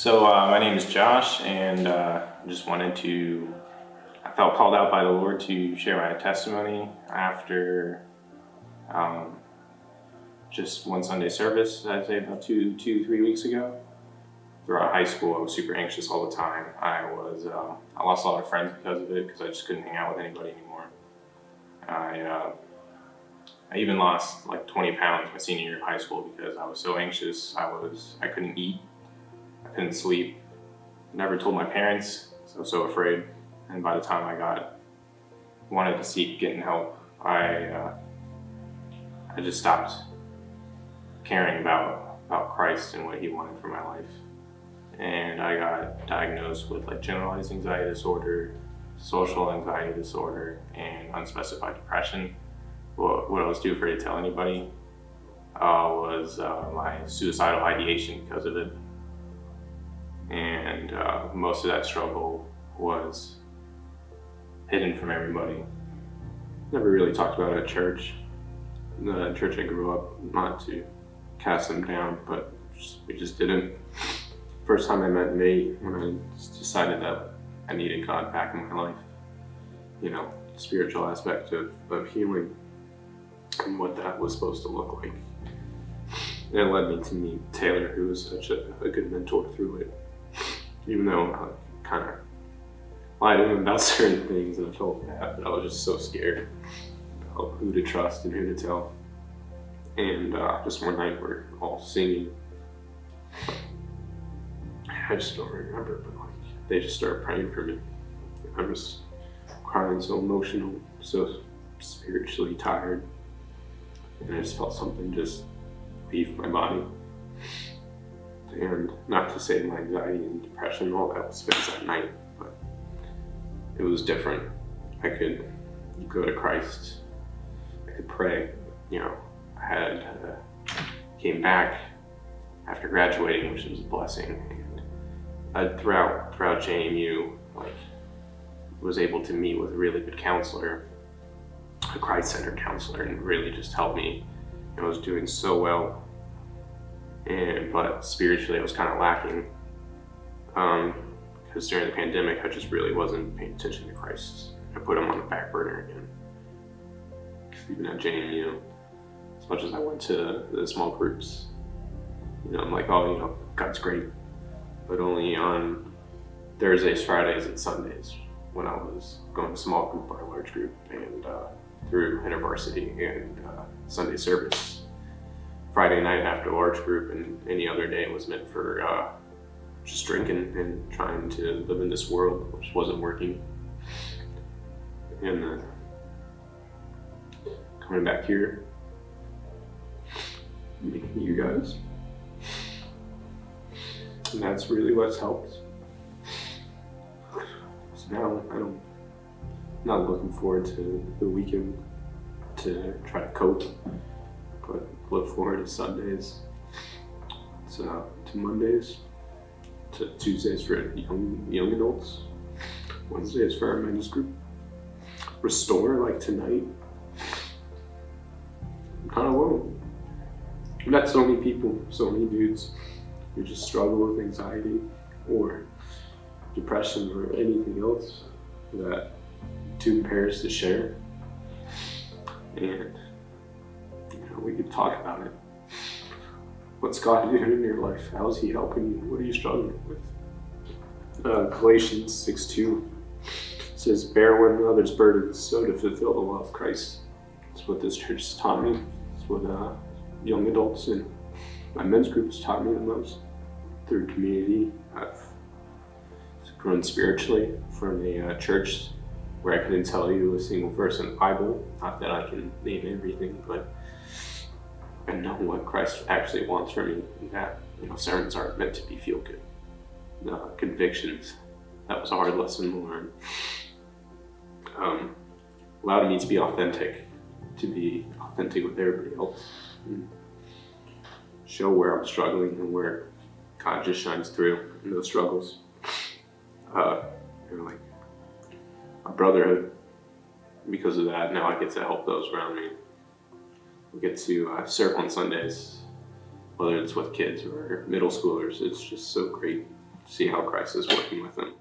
My name is Josh, and I felt called out by the Lord to share my testimony after um, just one Sunday service, I'd say about 3 weeks ago. Throughout high school, I was super anxious all the time. I lost a lot of friends because of it, because I just couldn't hang out with anybody anymore. I, uh, I even lost like 20 pounds my senior year of high school because I was so anxious. I couldn't eat, I couldn't sleep. Never told my parents, so I was so afraid. And by the time wanted to seek getting help, I just stopped caring about Christ and what He wanted for my life. And I got diagnosed with like generalized anxiety disorder, social anxiety disorder, and unspecified depression. What I was too afraid to tell anybody was my suicidal ideation because of it. And most of that struggle was hidden from everybody. Never really talked about it at church. The church I grew up, not to cast them down, but we just didn't. First time I met Nate, when I decided that I needed God back in my life, spiritual aspect of healing and what that was supposed to look like. And it led me to meet Taylor, who was such a good mentor through it. Even though I kind of lied to him about certain things and I felt bad, but I was just so scared about who to trust and who to tell. And just one night we're all singing. I just don't remember, but they just started praying for me. I was crying, so emotional, so spiritually tired. And I just felt something just leave my body. And not to say my anxiety and depression, all that was fixed that night, but it was different. I could go to Christ, I could pray. I had came back after graduating, which was a blessing. And throughout JMU, was able to meet with a really good counselor, a Christ-centered counselor, and really just helped me. I was doing so well. But spiritually I was kind of lacking because during the pandemic I just really wasn't paying attention to Christ. I put him on the back burner again. Even at JMU, as much as I went to the small groups, I'm like, God's great, but only on Thursdays, Fridays, and Sundays when I was going to small group or large group, and through InterVarsity and Sunday service. Friday night after large group and any other day was meant for just drinking and trying to live in this world, which wasn't working. And coming back here, meeting you guys, and that's really what's helped. So now I'm not looking forward to the weekend to try to cope, but look forward to Sundays, to Mondays, to Tuesdays for young adults, Wednesdays for our men's group. Restore, like tonight. I'm not alone. I've met so many people, so many dudes who just struggle with anxiety or depression or anything else that too embarrassed to share. And we could talk about it. What's God doing in your life? How is He helping you? What are you struggling with? Galatians 6:2 says, "Bear one another's burdens, so to fulfill the law of Christ." That's what this church has taught me. That's what young adults and my men's group has taught me the most. Through community, I've grown spiritually from a church where I couldn't tell you a single verse in the Bible. Not that I can name everything, but I know what Christ actually wants from me, and that sermons aren't meant to be feel good. Convictions. That was a hard lesson to learn. Allowed me to be authentic with everybody else, and show where I'm struggling and where God just shines through in those struggles. Like a brotherhood. Because of that, now I get to help those around me. We get to surf on Sundays, whether it's with kids or middle schoolers. It's just so great. see how Christ is working with him.